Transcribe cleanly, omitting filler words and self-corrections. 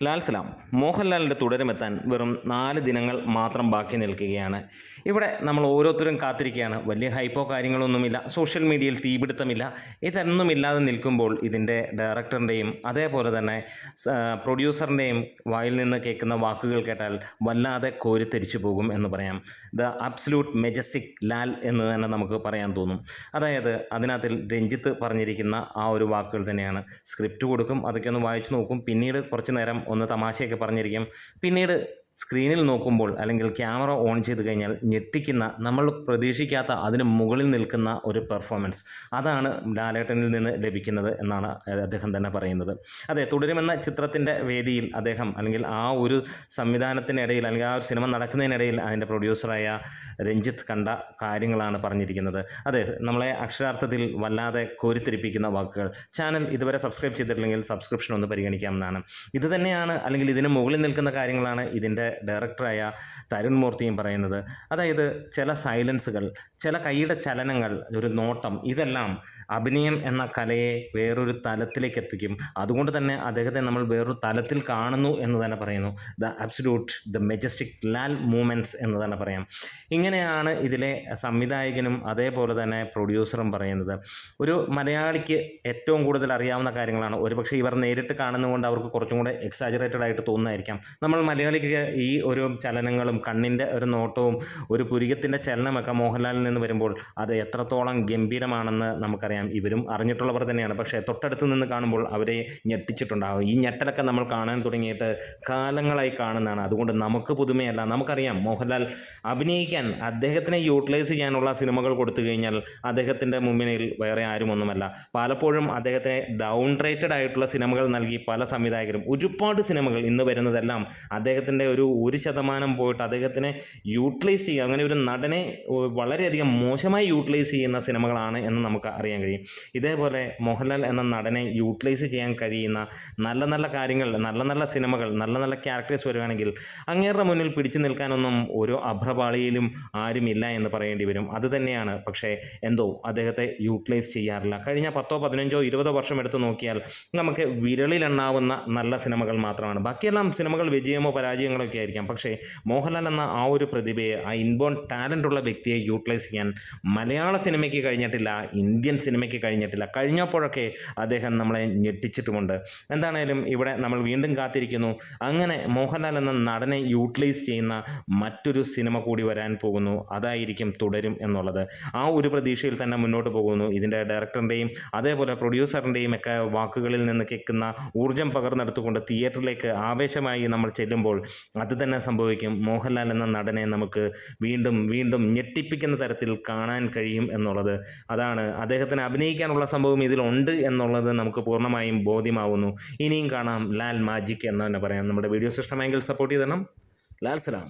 ലാൽ സലാം മോഹൻലാലിൻ്റെ തുടരുമെത്താൻ വെറും 4 ദിനങ്ങൾ മാത്രം ബാക്കി നിൽക്കുകയാണ്. ഇവിടെ നമ്മൾ ഓരോരുത്തരും കാത്തിരിക്കുകയാണ്. വലിയ ഹൈപ്പോ കാര്യങ്ങളൊന്നുമില്ല, സോഷ്യൽ മീഡിയയിൽ തീപിടുത്തമില്ല, ഇതൊന്നുമില്ലാതെ നിൽക്കുമ്പോൾ ഇതിൻ്റെ ഡയറക്ടറിൻ്റെയും അതേപോലെ തന്നെ പ്രൊഡ്യൂസറിൻ്റെയും വായിൽ നിന്ന് കേൾക്കുന്ന വാക്കുകൾ കേട്ടാൽ വല്ലാതെ കോരിത്തെരിച്ചു പോകും എന്ന് പറയാം. ദ അബ്സല്യൂട്ട് മെജസ്റ്റിക് ലാൽ എന്ന് തന്നെ നമുക്ക് പറയാൻ തോന്നും. അതായത് അതിനകത്തിൽ രഞ്ജിത്ത് പറഞ്ഞിരിക്കുന്ന ആ ഒരു വാക്കുകൾ തന്നെയാണ്. സ്ക്രിപ്റ്റ് കൊടുക്കും, അതൊക്കെ ഒന്ന് വായിച്ചു നോക്കും, പിന്നീട് കുറച്ച് നേരം ഒന്ന് തമാശയൊക്കെ പറഞ്ഞിരിക്കും. പിന്നീട് സ്ക്രീനിൽ നോക്കുമ്പോൾ അല്ലെങ്കിൽ ക്യാമറ ഓൺ ചെയ്ത് കഴിഞ്ഞാൽ ഞെട്ടിക്കുന്ന, നമ്മൾ പ്രതീക്ഷിക്കാത്ത അതിന് മുകളിൽ നിൽക്കുന്ന ഒരു പെർഫോമൻസ്, അതാണ് ലാലേട്ടനിൽ നിന്ന് ലഭിക്കുന്നത് എന്നാണ് അദ്ദേഹം തന്നെ പറയുന്നത്. അതെ, തുടരുമെന്ന ചിത്രത്തിൻ്റെ വേദിയിൽ അദ്ദേഹം അല്ലെങ്കിൽ ആ ഒരു സംവിധാനത്തിനിടയിൽ അല്ലെങ്കിൽ ആ ഒരു സിനിമ നടക്കുന്നതിനിടയിൽ അതിൻ്റെ പ്രൊഡ്യൂസറായ രഞ്ജിത്ത് കണ്ട കാര്യങ്ങളാണ് പറഞ്ഞിരിക്കുന്നത്. അതെ, നമ്മളെ അക്ഷരാർത്ഥത്തിൽ വല്ലാതെ കോരിത്തിരിപ്പിക്കുന്ന വാക്കുകൾ. ചാനൽ ഇതുവരെ സബ്സ്ക്രൈബ് ചെയ്തിട്ടില്ലെങ്കിൽ സബ്സ്ക്രിപ്ഷൻ ഒന്ന് പരിഗണിക്കാവുന്നതാണ്. ഇത് തന്നെയാണ് അല്ലെങ്കിൽ ഇതിന് മുകളിൽ നിൽക്കുന്ന കാര്യങ്ങളാണ് ഇതിൻ്റെ ഡയറക്ടറായ തരുൺ മൂർത്തിയും പറയുന്നത്. അതായത് ചില സൈലൻസുകൾ, ചില കൈയുടെ ചലനങ്ങൾ, ഒരു നോട്ടം, ഇതെല്ലാം അഭിനയം എന്ന കലയെ വേറൊരു തലത്തിലേക്ക് എത്തിക്കും. അതുകൊണ്ട് തന്നെ അദ്ദേഹത്തെ നമ്മൾ വേറൊരു തലത്തിൽ കാണുന്നു എന്ന് തന്നെ പറയുന്നു. The absolute the majestic Lal movements എന്ന് തന്നെ പറയാം. ഇങ്ങനെയാണ് ഇതിലെ സംവിധായകനും അതേപോലെ തന്നെ പ്രൊഡ്യൂസറും പറയുന്നത്. ഒരു മലയാളിക്ക് ഏറ്റവും കൂടുതൽ അറിയാവുന്ന കാര്യങ്ങളാണ്. ഒരുപക്ഷെ ഇവർ നേരിട്ട് കാണുന്നതുകൊണ്ട് അവർക്ക് കുറച്ചും കൂടെ എക്സാജറേറ്റഡ് ആയിട്ട് തോന്നുന്നതായിരിക്കാം. നമ്മൾ മലയാളിക്ക് ഈ ഒരു ചലനങ്ങളും കണ്ണിൻ്റെ ഒരു നോട്ടവും ഒരു പുരികത്തിൻ്റെ ചലനമൊക്കെ മോഹൻലാലിൽ നിന്ന് വരുമ്പോൾ അത് എത്രത്തോളം ഗംഭീരമാണെന്ന് നമുക്കറിയാം. ഇവരും അറിഞ്ഞിട്ടുള്ളവർ തന്നെയാണ്. പക്ഷേ തൊട്ടടുത്ത് നിന്ന് കാണുമ്പോൾ അവരെ ഞെട്ടിച്ചിട്ടുണ്ടാകും. ഈ ഞെട്ടലൊക്കെ നമ്മൾ കാണാൻ തുടങ്ങിയിട്ട് കാലങ്ങളായി കാണുന്നതാണ്. അതുകൊണ്ട് നമുക്ക് പുതുമയല്ല. നമുക്കറിയാം മോഹൻലാൽ അഭിനയിക്കാൻ, അദ്ദേഹത്തിനെ യൂട്ടിലൈസ് ചെയ്യാനുള്ള സിനിമകൾ കൊടുത്തു കഴിഞ്ഞാൽ അദ്ദേഹത്തിൻ്റെ മുമ്പിൽ വേറെ ആരുമൊന്നുമല്ല. പലപ്പോഴും അദ്ദേഹത്തെ ഡൗൺ റേറ്റഡ് ആയിട്ടുള്ള സിനിമകൾ നൽകി പല സംവിധായകരും, ഒരുപാട് സിനിമകൾ ഇന്ന് വരുന്നതെല്ലാം അദ്ദേഹത്തിൻ്റെ ഒരു 1% പോയിട്ട് അദ്ദേഹത്തിനെ യൂട്ടിലൈസ് ചെയ്യുക, അങ്ങനെ ഒരു നടനെ വളരെയധികം മോശമായി യൂട്ടിലൈസ് ചെയ്യുന്ന സിനിമകളാണ് എന്ന് നമുക്ക് അറിയാൻ കഴിയും. ഇതേപോലെ മോഹൻലാൽ എന്ന നടനെ യൂട്ടിലൈസ് ചെയ്യാൻ കഴിയുന്ന നല്ല നല്ല കാര്യങ്ങൾ, നല്ല നല്ല സിനിമകൾ, നല്ല നല്ല ക്യാരക്ടേഴ്സ് വരുവാണെങ്കിൽ അങ്ങേരുടെ മുന്നിൽ പിടിച്ചു നിൽക്കാനൊന്നും ഒരു അഭ്രപാളിയിലും ആരുമില്ല എന്ന് പറയേണ്ടി വരും. അത് തന്നെയാണ്. പക്ഷേ എന്തോ അദ്ദേഹത്തെ യൂട്ടിലൈസ് ചെയ്യാറില്ല. കഴിഞ്ഞ 10, 15, 20 വർഷം എടുത്ത് നോക്കിയാൽ നമുക്ക് വിരളിലെണ്ണാവുന്ന നല്ല സിനിമകൾ മാത്രമാണ്. ബാക്കിയെല്ലാം സിനിമകൾ വിജയമോ പരാജയങ്ങളൊക്കെ ആയിരിക്കാം. പക്ഷേ മോഹൻലാൽ എന്ന ആ ഒരു പ്രതിഭയെ, ആ ഇൻബോൺ ടാലൻ്റ് ഉള്ള വ്യക്തിയെ യൂട്ടിലൈസ് ചെയ്യാൻ മലയാള സിനിമയ്ക്ക് കഴിഞ്ഞിട്ടില്ല, ഇന്ത്യൻ സിനിമയ്ക്ക് കഴിഞ്ഞിട്ടില്ല. കഴിഞ്ഞപ്പോഴൊക്കെ അദ്ദേഹം നമ്മളെ ഞെട്ടിച്ചിട്ടുമുണ്ട്. എന്താണേലും ഇവിടെ നമ്മൾ വീണ്ടും കാത്തിരിക്കുന്നു. അങ്ങനെ മോഹൻലാൽ എന്ന നടനെ യൂട്ടിലൈസ് ചെയ്യുന്ന മറ്റൊരു സിനിമ കൂടി വരാൻ പോകുന്നു. അതായിരിക്കും തുടരും എന്നുള്ളത്. ആ ഒരു പ്രതീക്ഷയിൽ തന്നെ മുന്നോട്ട് പോകുന്നു. ഇതിൻ്റെ ഡയറക്ടറിൻ്റെയും അതേപോലെ പ്രൊഡ്യൂസറിൻ്റെയും ഒക്കെ വാക്കുകളിൽ നിന്ന് കേൾക്കുന്ന ഊർജ്ജം പകർന്നെടുത്തുകൊണ്ട് തിയേറ്ററിലേക്ക് ആവേശമായി നമ്മൾ ചെല്ലുമ്പോൾ അത് തന്നെ സംഭവിക്കും. മോഹൻലാൽ എന്ന നടനെ നമുക്ക് വീണ്ടും വീണ്ടും ഞെട്ടിപ്പിക്കുന്ന തരത്തിൽ കാണാൻ കഴിയും എന്നുള്ളത്. അതാണ് അദ്ദേഹത്തിന് അഭിനയിക്കാനുള്ള സംഭവം ഇതിലുണ്ട് എന്നുള്ളത് നമുക്ക് പൂർണ്ണമായും ബോധ്യമാവുന്നു. ഇനിയും കാണാം ലാൽ മാജിക് എന്ന് തന്നെ പറയാം. നമ്മുടെ വീഡിയോസ് ഇഷ്ടമെങ്കിൽ സപ്പോർട്ട് ചെയ്തണം. ലാൽ സലാം.